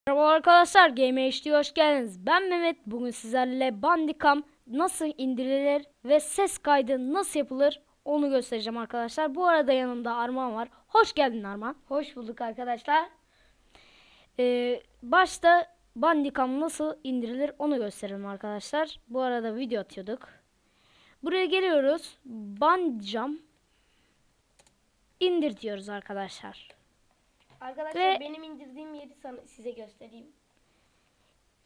Merhaba arkadaşlar, Game HD'ye hoş geldiniz. Ben Mehmet. Bugün sizlerle Bandicam nasıl indirilir ve ses kaydı nasıl yapılır onu göstereceğim arkadaşlar. Bu arada yanımda Arman var. Hoş geldin Arman. Hoş bulduk arkadaşlar. Başta Bandicam nasıl indirilir onu gösterelim arkadaşlar. Bu arada video atıyorduk. Buraya geliyoruz. Bandicam indir diyoruz arkadaşlar. Arkadaşlar Ve benim indirdiğim yeri size göstereyim.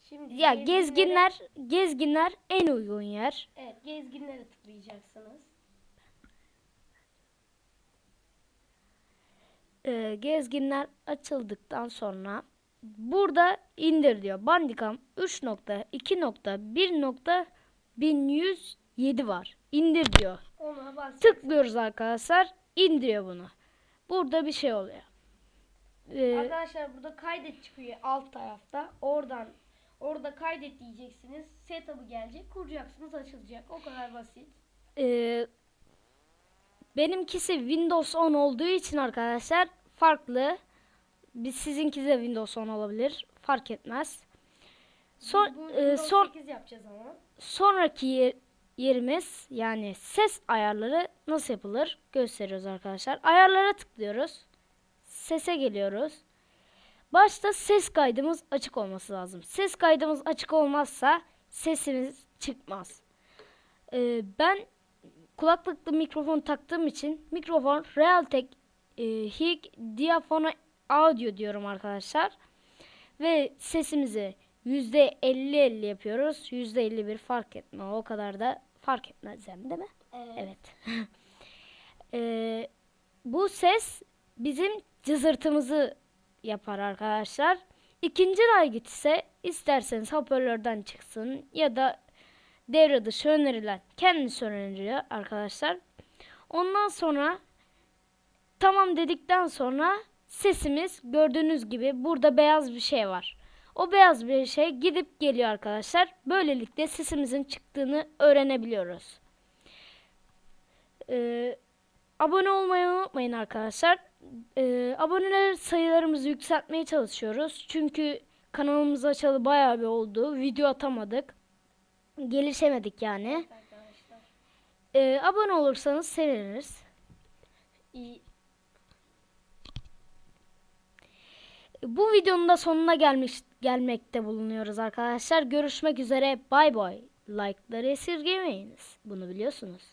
Şimdi ya gezginler en uygun yer. Evet, gezginlere tıklayacaksınız. Gezginler açıldıktan sonra burada indir diyor. Bandicam 3.2.1.1107 var. İndir diyor. Ona basacaksınız. Tıklıyoruz arkadaşlar. İndiriyor bunu. Burada bir şey oluyor. Arkadaşlar burada kaydet çıkıyor alt tarafta. Orada kaydet diyeceksiniz. Setup'ı gelecek. Kuracaksınız, açılacak. O kadar basit. Benimkisi Windows 10 olduğu için arkadaşlar farklı. Sizinki de Windows 10 olabilir. Fark etmez. Windows 8 yapacağız ama. Sonraki yerimiz yani ses ayarları nasıl yapılır gösteriyoruz arkadaşlar. Ayarlara tıklıyoruz. Sese geliyoruz. Başta ses kaydımız açık olması lazım. Ses kaydımız açık olmazsa sesimiz çıkmaz. Ben kulaklıklı mikrofon taktığım için mikrofon Realtek Hig Diaphono Audio diyorum arkadaşlar. Ve sesimizi %50-50 yapıyoruz. %51 fark etme. O kadar da fark etmez yani, değil mi? Evet. Bu ses bizim cızırtımızı yapar arkadaşlar. İkinci aygıt ise isterseniz hoparlörden çıksın ya da devre dışı önerilen kendisi öneriyor arkadaşlar. Ondan sonra tamam dedikten sonra sesimiz gördüğünüz gibi burada beyaz bir şey var. O beyaz bir şey gidip geliyor arkadaşlar. Böylelikle sesimizin çıktığını öğrenebiliyoruz. Abone olmayı unutmayın arkadaşlar. Aboneler sayılarımızı yükseltmeye çalışıyoruz. Çünkü kanalımız açalı bayağı bir oldu. Video atamadık. Gelişemedik yani. Arkadaşlar. Abone olursanız seviniriz. Bu videonun da sonuna gelmekte bulunuyoruz arkadaşlar. Görüşmek üzere. Bay bay. Like'ları esirgemeyiniz. Bunu biliyorsunuz.